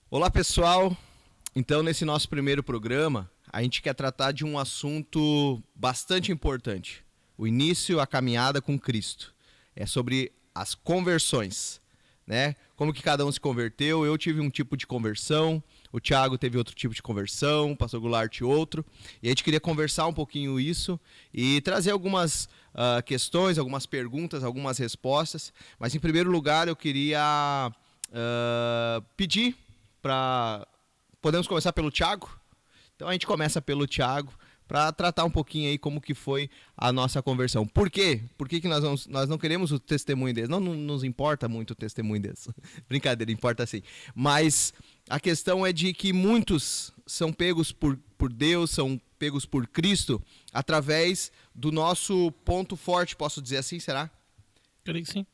Olá, pessoal. Então, nesse nosso primeiro programa, a gente quer tratar de um assunto bastante importante. O início, a caminhada com Cristo. É sobre as conversões, né? Como que cada um se converteu. Eu tive um tipo de conversão, o Thiago teve outro tipo de conversão, o pastor Goulart outro. E a gente queria conversar um pouquinho isso e trazer algumas questões, algumas perguntas, algumas respostas. Mas, em primeiro lugar, eu queria pedir para... Podemos começar pelo Thiago? Então a gente começa pelo Thiago para tratar um pouquinho aí como que foi a nossa conversão. Por quê? Por que nós não queremos o testemunho deles? Não nos importa muito o testemunho deles. Brincadeira, importa sim. Mas a questão é de que muitos são pegos por Deus, são pegos por Cristo através do nosso ponto forte, posso dizer assim, será? Creio que sim.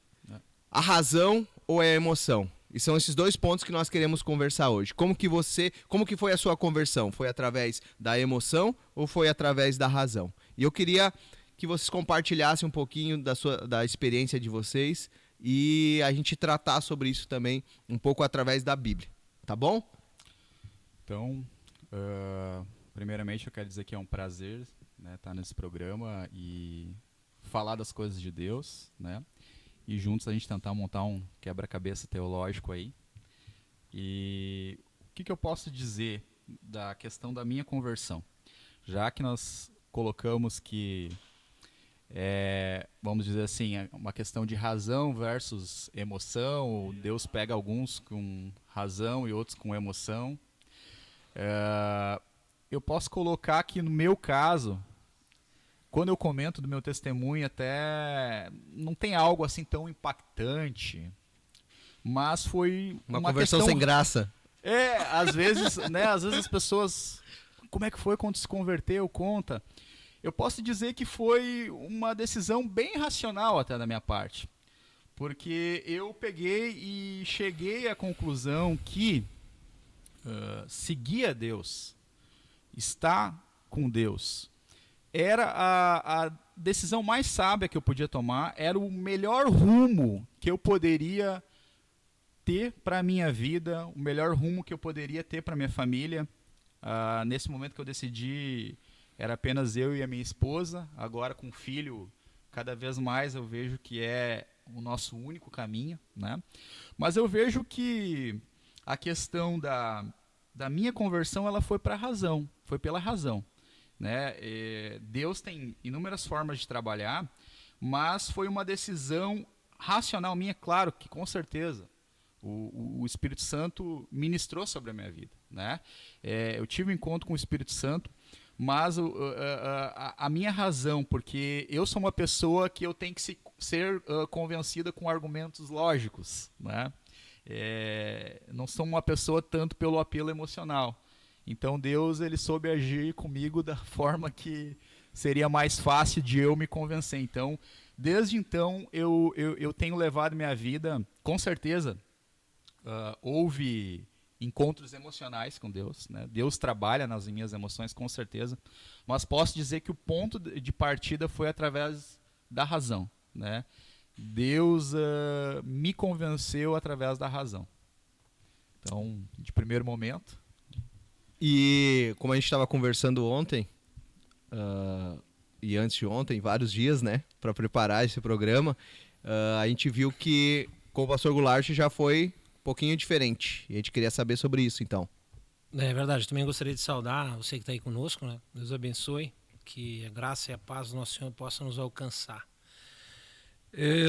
A razão ou a emoção? E são esses dois pontos que nós queremos conversar hoje. Como que foi a sua conversão? Foi através da emoção ou foi através da razão? E eu queria que vocês compartilhassem um pouquinho da experiência de vocês e a gente tratar sobre isso também um pouco através da Bíblia. Tá bom? Então, primeiramente eu quero dizer que é um prazer, né, estar nesse programa e falar das coisas de Deus, né? E juntos a gente tentar montar um quebra-cabeça teológico aí. E o que eu posso dizer da questão da minha conversão? Já que nós colocamos que, vamos dizer assim, uma questão de razão versus emoção, Deus pega alguns com razão e outros com emoção. Eu posso colocar que no meu caso, quando eu comento do meu testemunho, até não tem algo assim tão impactante, mas foi uma conversão questão... sem graça. Às vezes, né, às vezes as pessoas, como é que foi quando se converteu, conta. Eu posso dizer que foi uma decisão bem racional até da minha parte, porque eu peguei e cheguei à conclusão que seguir a Deus, estar com Deus, era a decisão mais sábia que eu podia tomar, era o melhor rumo que eu poderia ter para a minha vida, o melhor rumo que eu poderia ter para a minha família. Nesse momento que eu decidi, era apenas eu e a minha esposa. Agora, com o filho, cada vez mais eu vejo que é o nosso único caminho, né? Mas eu vejo que a questão da minha conversão, ela foi para a razão, foi pela razão. Né? Deus tem inúmeras formas de trabalhar, mas foi uma decisão racional minha, claro que com certeza o Espírito Santo ministrou sobre a minha vida, né? Eu tive um encontro com o Espírito Santo, mas a minha razão, porque eu sou uma pessoa que eu tenho que ser convencida com argumentos lógicos, né? Não sou uma pessoa tanto pelo apelo emocional. Então Deus, ele soube agir comigo da forma que seria mais fácil de eu me convencer. Então, desde então, eu tenho levado minha vida, com certeza, houve encontros emocionais com Deus, né? Deus trabalha nas minhas emoções, com certeza, mas posso dizer que o ponto de partida foi através da razão, né? Deus me convenceu através da razão. Então, de primeiro momento... E como a gente estava conversando ontem, e antes de ontem, vários dias, né, para preparar esse programa, a gente viu que com o pastor Goulart já foi um pouquinho diferente. E a gente queria saber sobre isso, então. É verdade, também gostaria de saudar você que está aí conosco, né? Deus abençoe, que a graça e a paz do nosso Senhor possam nos alcançar.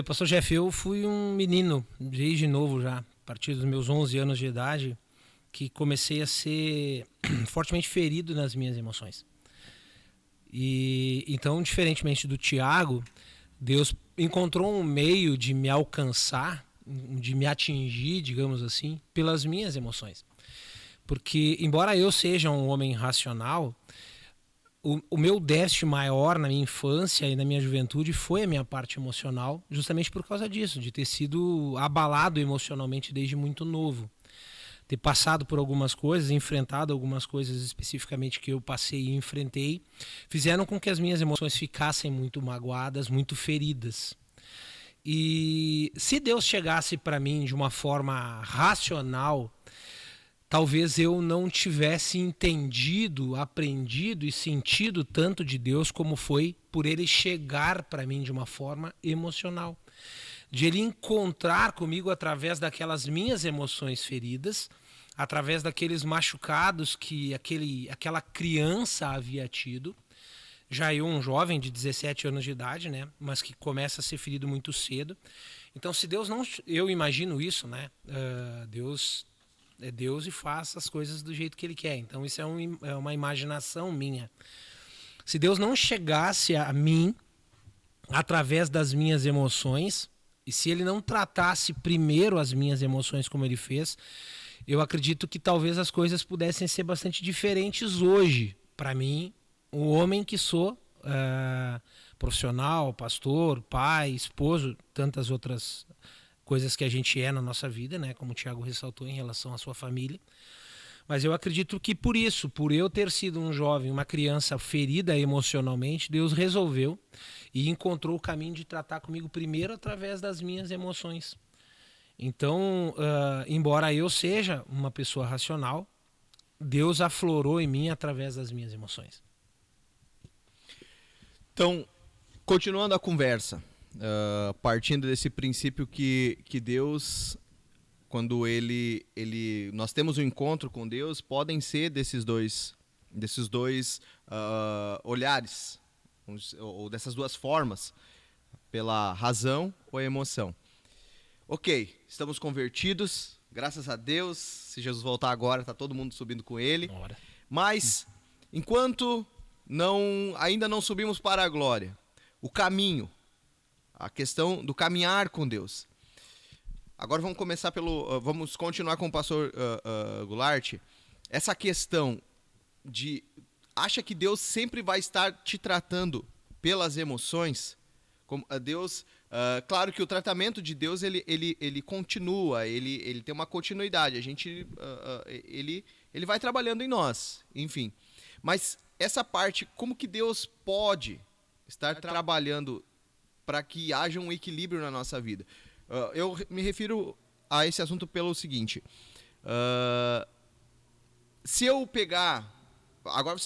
Pastor Jeff, eu fui um menino, desde novo já, a partir dos meus 11 anos de idade, que comecei a ser fortemente ferido nas minhas emoções. E então, diferentemente do Tiago, Deus encontrou um meio de me alcançar, de me atingir, digamos assim, pelas minhas emoções. Porque, embora eu seja um homem racional, o meu déficit maior na minha infância e na minha juventude foi a minha parte emocional, justamente por causa disso, de ter sido abalado emocionalmente desde muito novo. Ter passado por algumas coisas, enfrentado algumas coisas especificamente que eu passei e enfrentei, fizeram com que as minhas emoções ficassem muito magoadas, muito feridas. E se Deus chegasse para mim de uma forma racional, talvez eu não tivesse entendido, aprendido e sentido tanto de Deus como foi por ele chegar para mim de uma forma emocional. De ele encontrar comigo através daquelas minhas emoções feridas, através daqueles machucados que aquela criança havia tido. Já eu, um jovem de 17 anos de idade, né, mas que começa a ser ferido muito cedo. Então, se Deus não... Eu imagino isso, né? Deus é Deus e faz as coisas do jeito que Ele quer. Então, isso é uma imaginação minha. Se Deus não chegasse a mim através das minhas emoções, e se Ele não tratasse primeiro as minhas emoções como Ele fez, eu acredito que talvez as coisas pudessem ser bastante diferentes hoje. Para mim, o homem que sou, profissional, pastor, pai, esposo, tantas outras coisas que a gente é na nossa vida, né? Como o Tiago ressaltou em relação à sua família. Mas eu acredito que por isso, por eu ter sido um jovem, uma criança ferida emocionalmente, Deus resolveu e encontrou o caminho de tratar comigo primeiro através das minhas emoções. Então, embora eu seja uma pessoa racional, Deus aflorou em mim através das minhas emoções. Então, continuando a conversa, partindo desse princípio que Deus, quando nós temos um encontro com Deus, podem ser desses dois olhares, ou dessas duas formas, pela razão ou a emoção. Ok, estamos convertidos, graças a Deus. Se Jesus voltar agora, está todo mundo subindo com Ele. Ora. Mas, enquanto ainda não subimos para a glória, o caminho, a questão do caminhar com Deus. Agora vamos continuar com o pastor Goulart. Essa questão de acha que Deus sempre vai estar te tratando pelas emoções? Como Deus, claro que o tratamento de Deus ele continua, ele tem uma continuidade. A gente ele vai trabalhando em nós, enfim. Mas essa parte, como que Deus pode estar trabalhando para que haja um equilíbrio na nossa vida? Eu me refiro a esse assunto pelo seguinte: se eu pegar, agora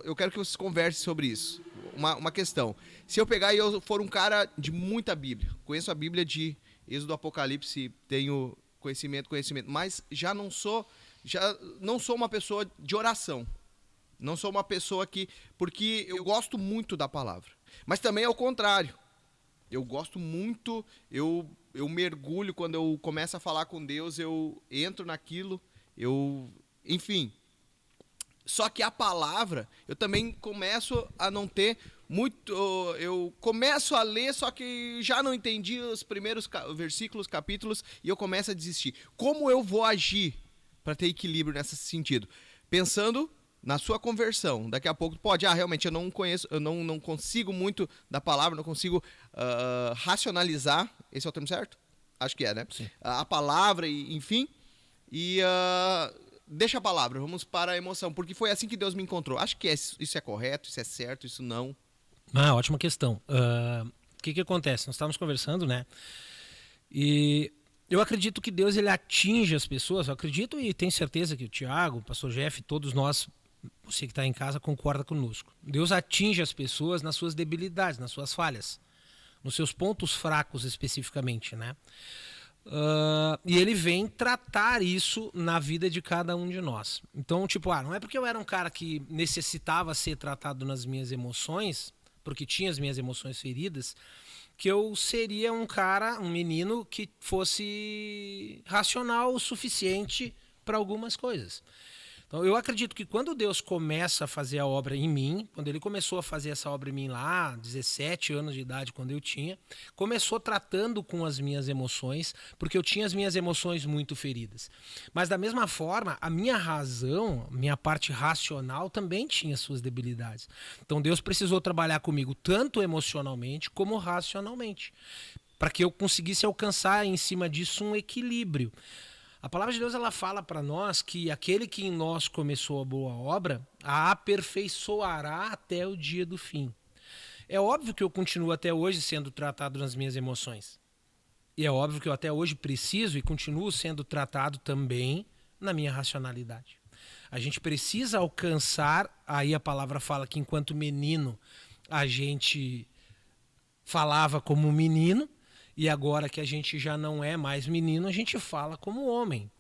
eu quero que vocês conversem sobre isso. Uma questão: se eu pegar e eu for um cara de muita Bíblia, conheço a Bíblia de Êxodo, Apocalipse, tenho conhecimento, mas já não sou uma pessoa de oração. Não sou uma pessoa porque eu gosto muito da palavra. Mas também é o contrário. Eu gosto muito, eu mergulho quando eu começo a falar com Deus, eu entro naquilo, enfim. Só que a palavra, eu também começo a não ter muito... Eu começo a ler, só que já não entendi os primeiros versículos, capítulos, e eu começo a desistir. Como eu vou agir para ter equilíbrio nesse sentido? Pensando na sua conversão. Daqui a pouco pode, realmente eu não conheço, eu não consigo muito da palavra, não consigo racionalizar, esse é o termo certo? Acho que é, né? Sim. A palavra, enfim, e deixa a palavra, vamos para a emoção, porque foi assim que Deus me encontrou. Acho que isso é correto, isso é certo, isso não. Ótima questão. O que acontece? Nós estávamos conversando, né? E eu acredito que Deus ele atinge as pessoas. Eu acredito e tenho certeza que o Tiago, o pastor Jeff, todos nós, você que está em casa, concorda conosco. Deus atinge as pessoas nas suas debilidades, nas suas falhas, nos seus pontos fracos especificamente, né? E ele vem tratar isso na vida de cada um de nós. Então, não é porque eu era um cara que necessitava ser tratado nas minhas emoções, porque tinha as minhas emoções feridas, que eu seria um menino que fosse racional o suficiente para algumas coisas. Então, eu acredito que quando Deus começa a fazer a obra em mim, quando ele começou a fazer essa obra em mim lá, 17 anos de idade, quando eu tinha, começou tratando com as minhas emoções, porque eu tinha as minhas emoções muito feridas. Mas da mesma forma, a minha razão, minha parte racional também tinha suas debilidades. Então Deus precisou trabalhar comigo tanto emocionalmente como racionalmente, para que eu conseguisse alcançar em cima disso um equilíbrio. A palavra de Deus ela fala para nós que aquele que em nós começou a boa obra, a aperfeiçoará até o dia do fim. É óbvio que eu continuo até hoje sendo tratado nas minhas emoções. E é óbvio que eu até hoje preciso e continuo sendo tratado também na minha racionalidade. A gente precisa alcançar, aí a palavra fala que enquanto menino a gente falava como menino, e agora que a gente já não é mais menino, a gente fala como homem.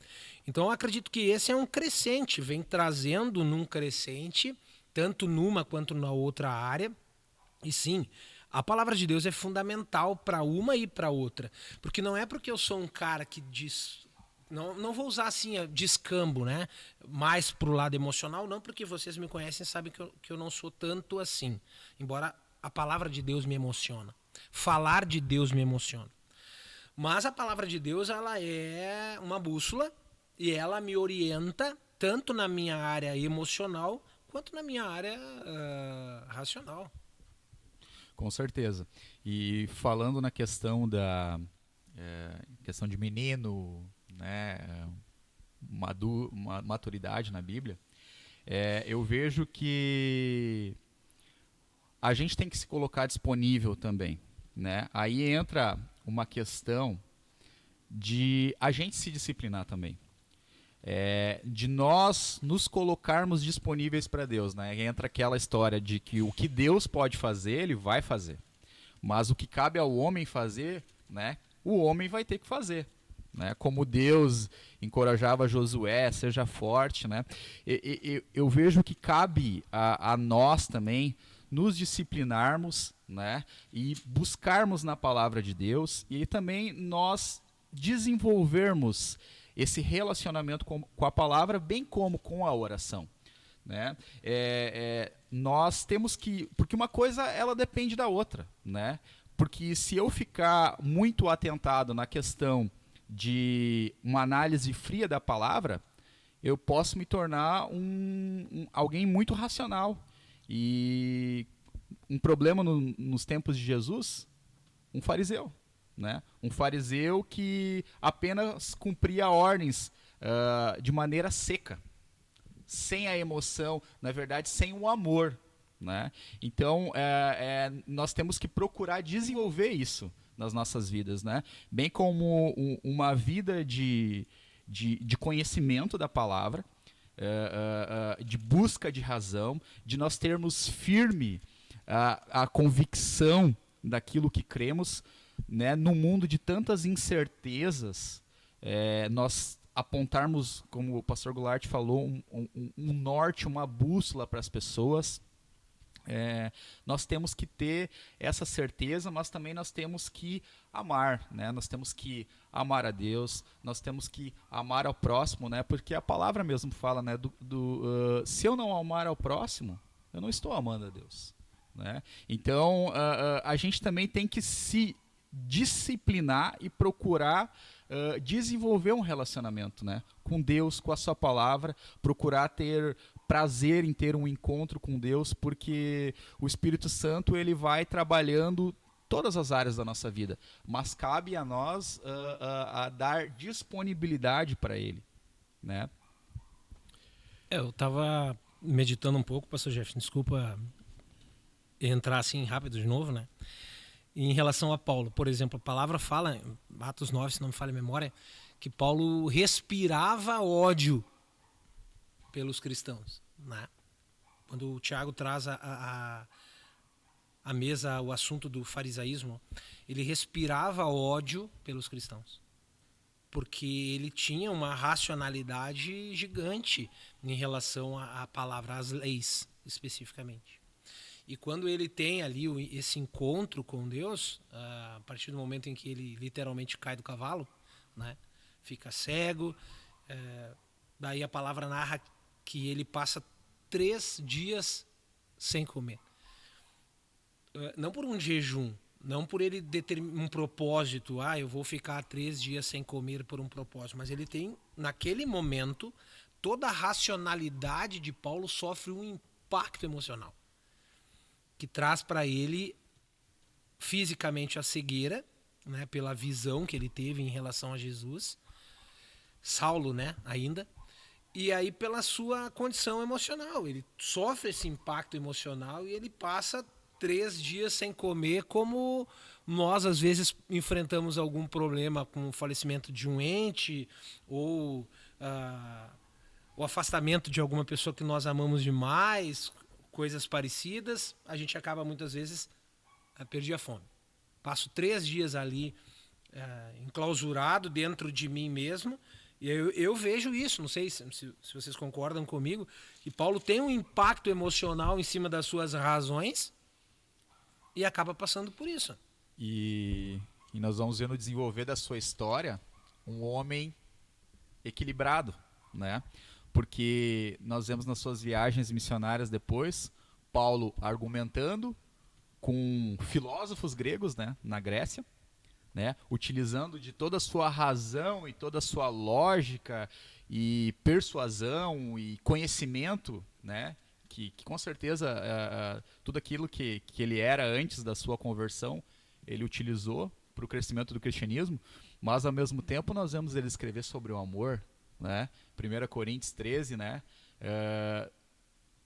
Então eu acredito que esse é um crescente, vem trazendo num crescente, tanto numa quanto na outra área. E sim, a palavra de Deus é fundamental para uma e para outra. Porque não é porque eu sou um cara que diz... Não vou usar assim, descambo, né? Mais pro lado emocional, não, porque vocês me conhecem e sabem que eu não sou tanto assim. Embora a palavra de Deus me emociona. Falar de Deus me emociona. Mas a palavra de Deus, ela é uma bússola e ela me orienta tanto na minha área emocional quanto na minha área racional. Com certeza. E falando na questão da questão de menino, né, maturidade na Bíblia, eu vejo que a gente tem que se colocar disponível também, né? Aí entra uma questão de a gente se disciplinar também. De nós nos colocarmos disponíveis para Deus, né? Entra aquela história de que o que Deus pode fazer, Ele vai fazer. Mas o que cabe ao homem fazer, né? O homem vai ter que fazer. Né? Como Deus encorajava Josué, seja forte, né? Eu vejo que cabe a nós também nos disciplinarmos, né? E buscarmos na palavra de Deus e também nós desenvolvermos esse relacionamento com a palavra, bem como com a oração. Né? Nós temos que... Porque uma coisa, ela depende da outra. Né? Porque se eu ficar muito atentado na questão de uma análise fria da palavra, eu posso me tornar alguém muito racional. E um problema nos tempos de Jesus, um fariseu. Né? Um fariseu que apenas cumpria ordens de maneira seca, sem a emoção, na verdade, sem o amor. Né? Então, nós temos que procurar desenvolver isso nas nossas vidas, né? Bem como uma vida de conhecimento da palavra, de busca de razão, de nós termos firme a convicção daquilo que cremos. Né, no mundo de tantas incertezas, nós apontarmos, como o pastor Goulart falou, um norte, uma bússola para as pessoas. Nós temos que ter essa certeza, mas também nós temos que amar, né? Nós temos que amar a Deus, nós temos que amar ao próximo, né? Porque a palavra mesmo fala, né, se eu não amar ao próximo, eu não estou amando a Deus. Né? Então, a gente também tem que se disciplinar e procurar desenvolver um relacionamento, né, com Deus, com a sua palavra, procurar ter prazer em ter um encontro com Deus, porque o Espírito Santo ele vai trabalhando todas as áreas da nossa vida, mas cabe a nós a dar disponibilidade para Ele. Né? Eu estava meditando um pouco, pastor Jeff, desculpa entrar assim rápido de novo, né? Em relação a Paulo, por exemplo, a palavra fala, Atos 9, se não me falha a memória, que Paulo respirava ódio pelos cristãos. Né? Quando o Tiago traz a mesa o assunto do farisaísmo, ele respirava ódio pelos cristãos. Porque ele tinha uma racionalidade gigante em relação à palavra, às leis, especificamente. E quando ele tem ali esse encontro com Deus, a partir do momento em que ele literalmente cai do cavalo, né, fica cego, daí a palavra narra que ele passa 3 dias sem comer. Não por um jejum, não por ele determinar um propósito, eu vou ficar 3 dias sem comer por um propósito, mas ele tem, naquele momento, toda a racionalidade de Paulo sofre um impacto emocional, que traz para ele fisicamente a cegueira, né, pela visão que ele teve em relação a Jesus, Saulo, né, ainda, e aí pela sua condição emocional, ele sofre esse impacto emocional e ele passa 3 dias sem comer, como nós às vezes enfrentamos algum problema com o falecimento de um ente ou o afastamento de alguma pessoa que nós amamos demais, coisas parecidas, a gente acaba muitas vezes a perder a fome. Passo 3 dias ali enclausurado dentro de mim mesmo, e eu vejo isso, não sei se vocês concordam comigo, que Paulo tem um impacto emocional em cima das suas razões e acaba passando por isso. E nós vamos ver no desenvolver da sua história um homem equilibrado, né? Porque nós vemos nas suas viagens missionárias depois, Paulo argumentando com filósofos gregos, né, na Grécia, né, utilizando de toda a sua razão e toda a sua lógica e persuasão e conhecimento, né, que com certeza tudo aquilo que ele era antes da sua conversão, ele utilizou para o crescimento do cristianismo, mas ao mesmo tempo nós vemos ele escrever sobre o amor, né, 1 Coríntios 13, né,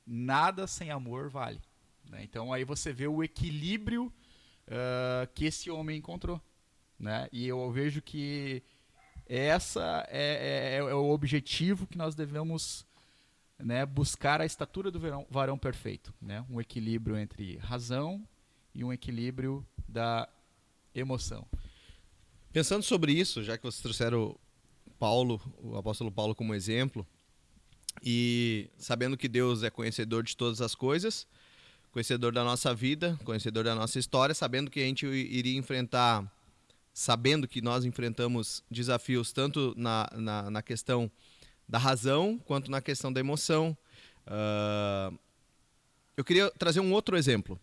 nada sem amor vale. Né? Então aí você vê o equilíbrio que esse homem encontrou. Né? E eu vejo que essa é o objetivo que nós devemos, né, buscar a estatura do varão perfeito. Né? Um equilíbrio entre razão e um equilíbrio da emoção. Pensando sobre isso, já que vocês trouxeram o apóstolo Paulo como exemplo, e sabendo que Deus é conhecedor de todas as coisas, conhecedor da nossa vida, conhecedor da nossa história, sabendo que a gente iria enfrentar, sabendo que nós enfrentamos desafios tanto na questão da razão quanto na questão da emoção, eu queria trazer um outro exemplo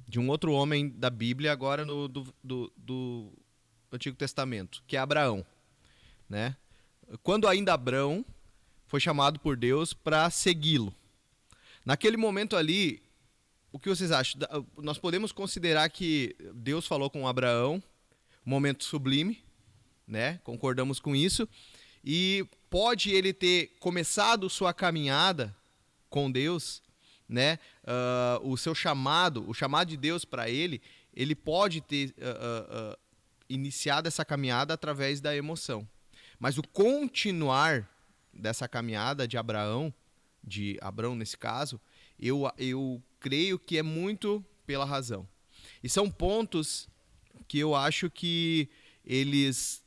de um outro homem da Bíblia agora do Antigo Testamento, que é Abraão, né? Quando ainda Abraão foi chamado por Deus para segui-lo. Naquele momento ali, o que vocês acham? Nós podemos considerar que Deus falou com Abraão, um momento sublime, né? Concordamos com isso. E pode ele ter começado sua caminhada com Deus, né? O seu chamado, o chamado de Deus para ele pode ter iniciado essa caminhada através da emoção. Mas o continuar dessa caminhada de Abraão nesse caso, eu creio que é muito pela razão. E são pontos que eu acho que eles,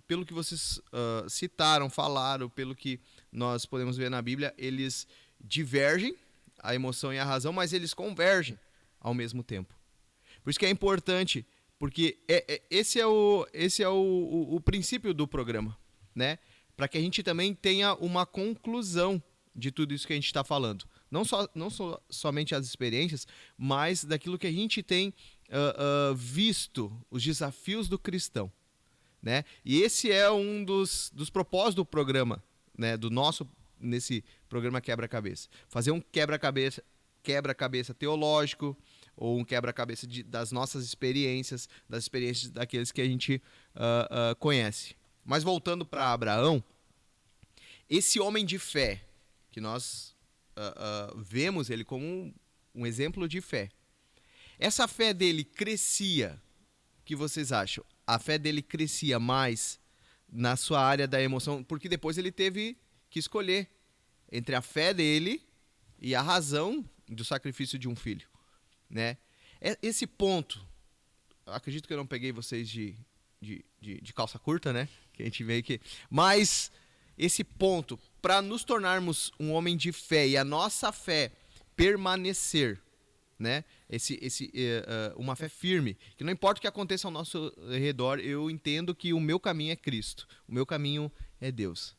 pelo que vocês citaram, falaram, pelo que nós podemos ver na Bíblia, eles divergem, a emoção e a razão, mas eles convergem ao mesmo tempo. Por isso que é importante, porque esse é o princípio do programa, né? Para que a gente também tenha uma conclusão de tudo isso que a gente está falando. Não somente as experiências, mas daquilo que a gente tem visto, os desafios do cristão. Né? E esse é um dos propósitos do programa, né? Nesse programa Quebra-Cabeça. Fazer um quebra-cabeça teológico, ou um quebra-cabeça das nossas experiências, das experiências daqueles que a gente conhece. Mas voltando para Abraão, esse homem de fé, que nós vemos ele como um exemplo de fé. Essa fé dele crescia, o que vocês acham? A fé dele crescia mais na sua área da emoção, porque depois ele teve que escolher entre a fé dele e a razão do sacrifício de um filho. Né? Esse ponto, acredito que eu não peguei vocês de calça curta, né? Que a gente vê aqui. Mas esse ponto, para nos tornarmos um homem de fé e a nossa fé permanecer, né? Uma fé firme, que não importa o que aconteça ao nosso redor, eu entendo que o meu caminho é Cristo, o meu caminho é Deus.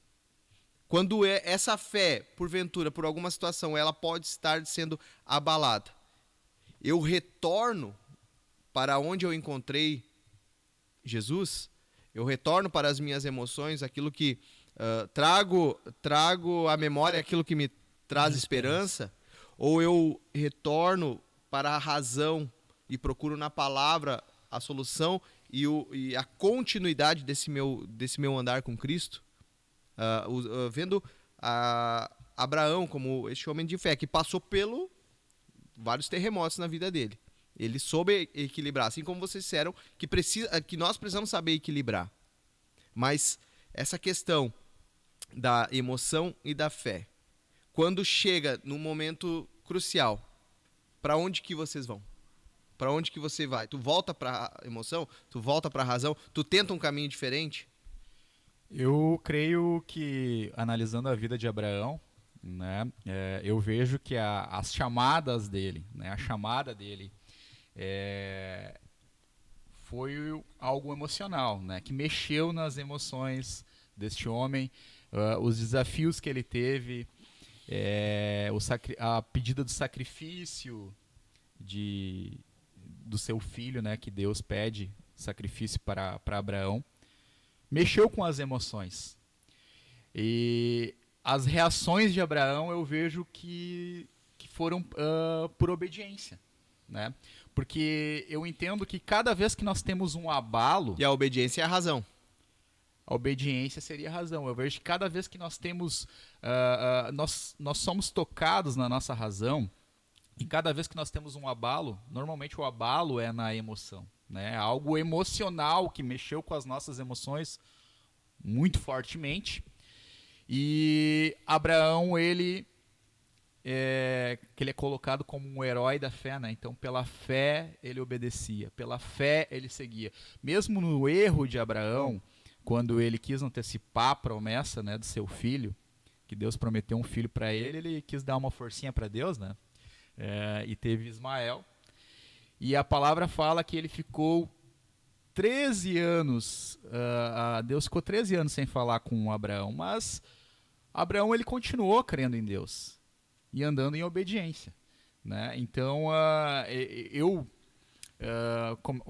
Quando essa fé, porventura, por alguma situação, ela pode estar sendo abalada, eu retorno para onde eu encontrei Jesus, eu retorno para as minhas emoções, aquilo que trago à memória, aquilo que me traz esperança, ou eu retorno para a razão e procuro na palavra a solução e a continuidade desse meu andar com Cristo, vendo Abraão como este homem de fé que passou pelo vários terremotos na vida dele. Ele soube equilibrar, assim como vocês disseram que nós precisamos saber equilibrar. Mas essa questão da emoção e da fé. Quando chega num momento crucial, para onde que vocês vão? Para onde que você vai? Tu volta para a emoção? Tu volta para a razão? Tu tenta um caminho diferente? Eu creio que, analisando a vida de Abraão, né, eu vejo que as chamadas dele, né, a chamada dele foi algo emocional, né, que mexeu nas emoções deste homem, os desafios que ele teve, a pedida do sacrifício do seu filho, né, que Deus pede sacrifício para Abraão, mexeu com as emoções. E as reações de Abraão eu vejo que foram por obediência, né? Porque eu entendo que cada vez que nós temos um abalo... E a obediência é a razão. A obediência seria a razão. Eu vejo que cada vez que nós temos... nós somos tocados na nossa razão, e cada vez que nós temos um abalo, normalmente o abalo é na emoção, né? Algo emocional que mexeu com as nossas emoções muito fortemente. E Abraão, ele é colocado como um herói da fé, né? Então, pela fé, ele obedecia. Pela fé, ele seguia. Mesmo no erro de Abraão, quando ele quis antecipar a promessa, né, do seu filho, que Deus prometeu um filho para ele, ele quis dar uma forcinha para Deus, né? E teve Ismael. E a palavra fala que ele ficou 13 anos, Deus ficou 13 anos sem falar com Abraão, mas Abraão ele continuou crendo em Deus e andando em obediência, né? Então,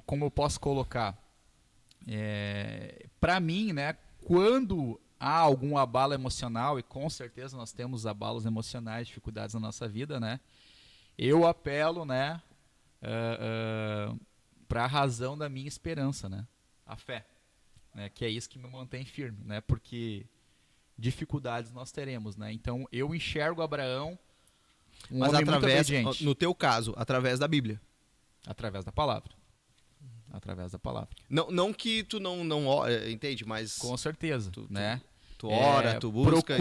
como eu posso colocar, para mim, né, quando há algum abalo emocional, e com certeza nós temos abalos emocionais, dificuldades na nossa vida, né? Eu apelo, né, para a razão da minha esperança, né? A fé, né? Que é isso que me mantém firme, né? Porque dificuldades nós teremos, né? Então eu enxergo Abraão Mas homem muito através, obediente. no teu caso, através da Bíblia. Através da palavra. Através da palavra. Não que tu não entende, mas Com certeza, né? tu ora, tu busca.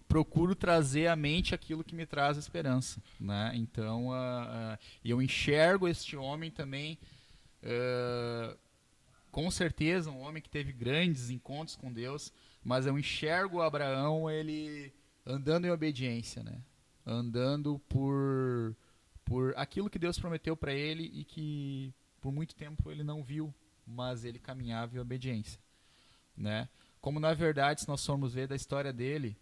Procuro trazer à mente aquilo que me traz esperança, né? Então, eu enxergo este homem também, com certeza, um homem que teve grandes encontros com Deus, mas eu enxergo Abraão, ele andando em obediência, né? Andando por aquilo que Deus prometeu para ele e que por muito tempo ele não viu, mas ele caminhava em obediência, né? Como na verdade, se nós formos ver da história dele,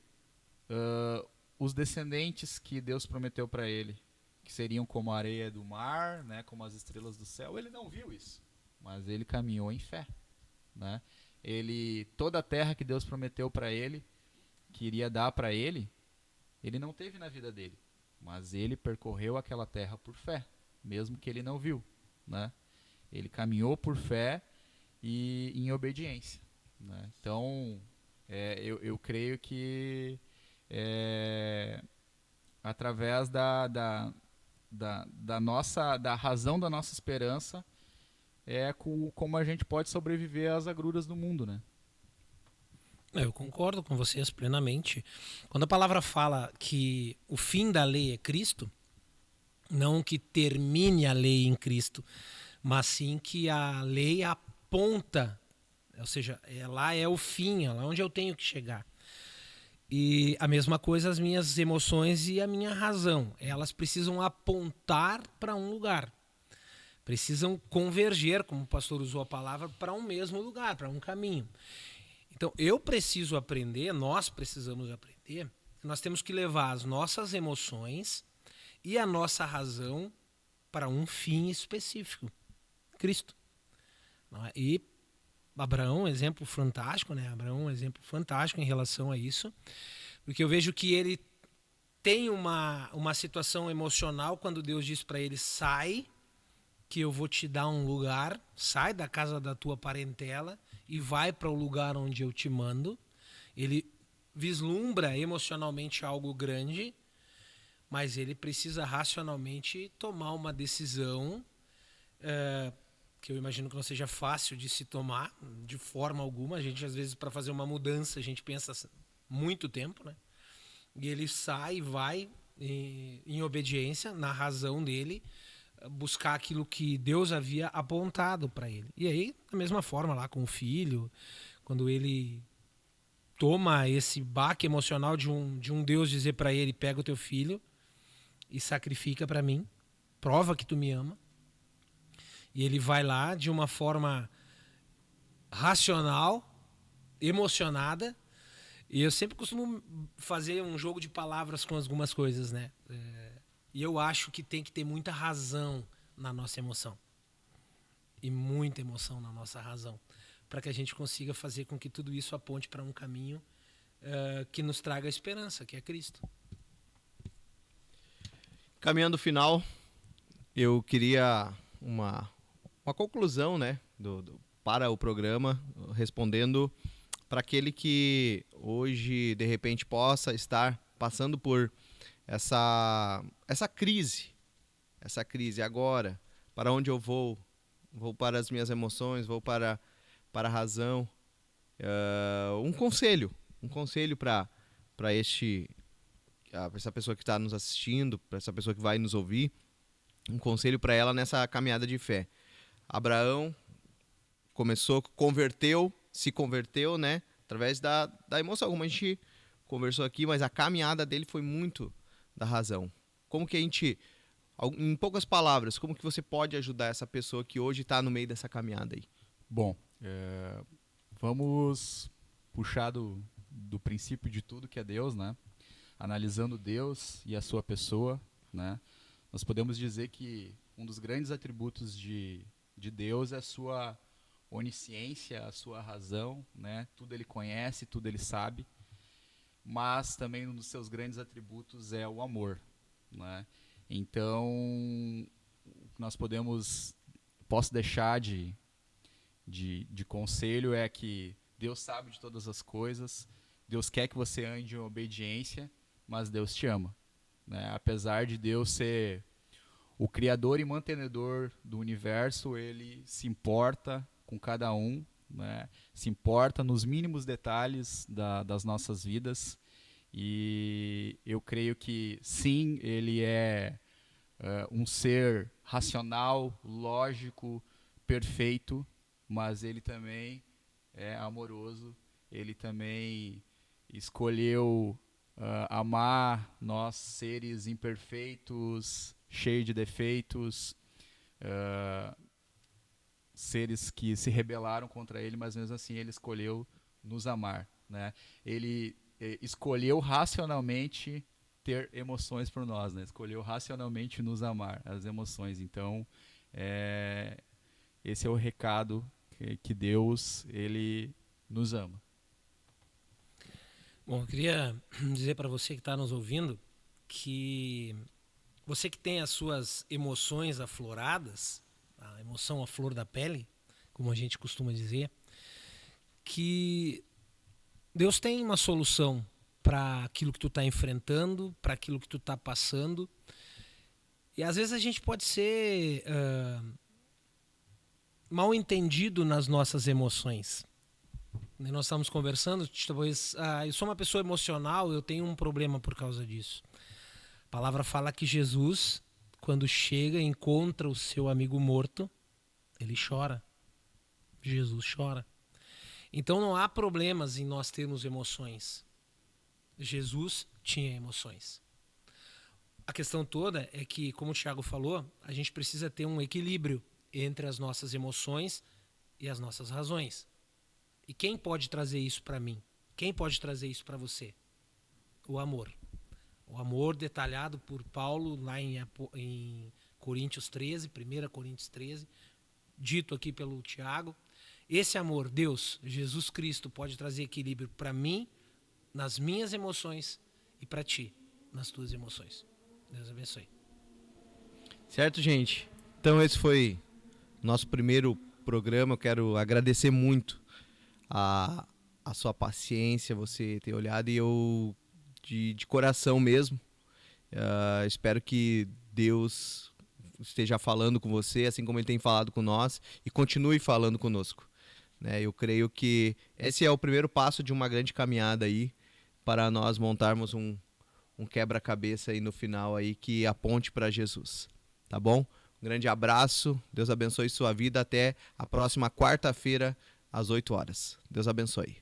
os descendentes que Deus prometeu para ele, que seriam como a areia do mar, né, como as estrelas do céu, ele não viu isso, mas ele caminhou em fé, né? Toda a terra que Deus prometeu para ele, que iria dar para ele não teve na vida dele, mas ele percorreu aquela terra por fé, mesmo que ele não viu, né? Ele caminhou por fé e em obediência, né? Então, eu creio que através da razão da nossa esperança como a gente pode sobreviver às agruras do mundo, né? Eu concordo com vocês plenamente. Quando a palavra fala que o fim da lei é Cristo, não que termine a lei em Cristo, mas sim que a lei aponta, ou seja, lá é o fim, é lá onde eu tenho que chegar. E a mesma coisa as minhas emoções e a minha razão. Elas precisam apontar para um lugar. Precisam converger, como o pastor usou a palavra, para um mesmo lugar, para um caminho. Então, eu preciso aprender, nós precisamos aprender, que nós temos que levar as nossas emoções e a nossa razão para um fim específico, Cristo. E Abraão, exemplo fantástico, né? Abraão, exemplo fantástico em relação a isso, porque eu vejo que ele tem uma situação emocional quando Deus diz para ele: sai, que eu vou te dar um lugar, sai da casa da tua parentela e vai para o lugar onde eu te mando. Ele vislumbra emocionalmente algo grande, mas ele precisa racionalmente tomar uma decisão que eu imagino que não seja fácil de se tomar de forma alguma. A gente, às vezes, para fazer uma mudança, a gente pensa muito tempo, né? E ele sai e vai em obediência, na razão dele, buscar aquilo que Deus havia apontado para ele. E aí, da mesma forma lá com o filho, quando ele toma esse baque emocional de um Deus dizer para ele, pega o teu filho e sacrifica para mim, prova que tu me ama. E ele vai lá de uma forma racional, emocionada. E eu sempre costumo fazer um jogo de palavras com algumas coisas, né? E eu acho que tem que ter muita razão na nossa emoção. E muita emoção na nossa razão. Para que a gente consiga fazer com que tudo isso aponte para um caminho que nos traga esperança, que é Cristo. Caminhando o final, eu queria uma conclusão, né, para o programa, respondendo para aquele que hoje, de repente, possa estar passando por essa crise agora. Para onde eu vou? Vou para as minhas emoções, vou para a razão. Um conselho para essa pessoa que está nos assistindo, para essa pessoa que vai nos ouvir, um conselho para ela nessa caminhada de fé. Abraão se converteu, né, através da emoção, como a gente conversou aqui, mas a caminhada dele foi muito da razão. Como que a gente, em poucas palavras, como que você pode ajudar essa pessoa que hoje está no meio dessa caminhada aí? Bom, vamos puxar do princípio de tudo que é Deus, né? Analisando Deus e a sua pessoa, né? Nós podemos dizer que um dos grandes atributos de Deus é a sua onisciência, a sua razão, né? Tudo ele conhece, tudo ele sabe, mas também um dos seus grandes atributos é o amor, né? Então, o que nós posso deixar de conselho é que Deus sabe de todas as coisas, Deus quer que você ande em obediência, mas Deus te ama, né? Apesar de Deus ser o criador e mantenedor do universo, ele se importa com cada um, né? Se importa nos mínimos detalhes das nossas vidas. E eu creio que sim, ele é um ser racional, lógico, perfeito, mas ele também é amoroso, ele também escolheu amar nós, seres imperfeitos, cheios de defeitos, seres que se rebelaram contra ele, mas mesmo assim ele escolheu nos amar, né? Ele escolheu racionalmente ter emoções por nós, né? Escolheu racionalmente nos amar, as emoções. Então, esse é o recado que Deus, ele nos ama. Bom, eu queria dizer para você que está nos ouvindo que você que tem as suas emoções afloradas, a emoção à flor da pele, como a gente costuma dizer, que Deus tem uma solução para aquilo que tu está enfrentando, para aquilo que tu está passando. E às vezes a gente pode ser mal entendido nas nossas emoções. Nós estamos conversando, talvez, eu sou uma pessoa emocional, eu tenho um problema por causa disso. A palavra fala que Jesus, quando chega e encontra o seu amigo morto, ele chora. Jesus chora. Então não há problemas em nós termos emoções. Jesus tinha emoções. A questão toda é que, como o Thiago falou, a gente precisa ter um equilíbrio entre as nossas emoções e as nossas razões. E quem pode trazer isso para mim? Quem pode trazer isso para você? O amor. O amor detalhado por Paulo lá em Coríntios 13, 1 Coríntios 13, dito aqui pelo Tiago. Esse amor, Deus, Jesus Cristo, pode trazer equilíbrio para mim, nas minhas emoções, e para ti, nas tuas emoções. Deus abençoe. Certo, gente? Então esse foi nosso primeiro programa. Eu quero agradecer muito a sua paciência, você ter olhado, e eu de coração mesmo espero que Deus esteja falando com você, assim como ele tem falado com nós, e continue falando conosco, né? Eu creio que esse é o primeiro passo de uma grande caminhada aí, para nós montarmos um quebra-cabeça aí no final aí que aponte para Jesus, tá bom? Um grande abraço, Deus abençoe sua vida, até a próxima quarta-feira às 8 horas. Deus abençoe.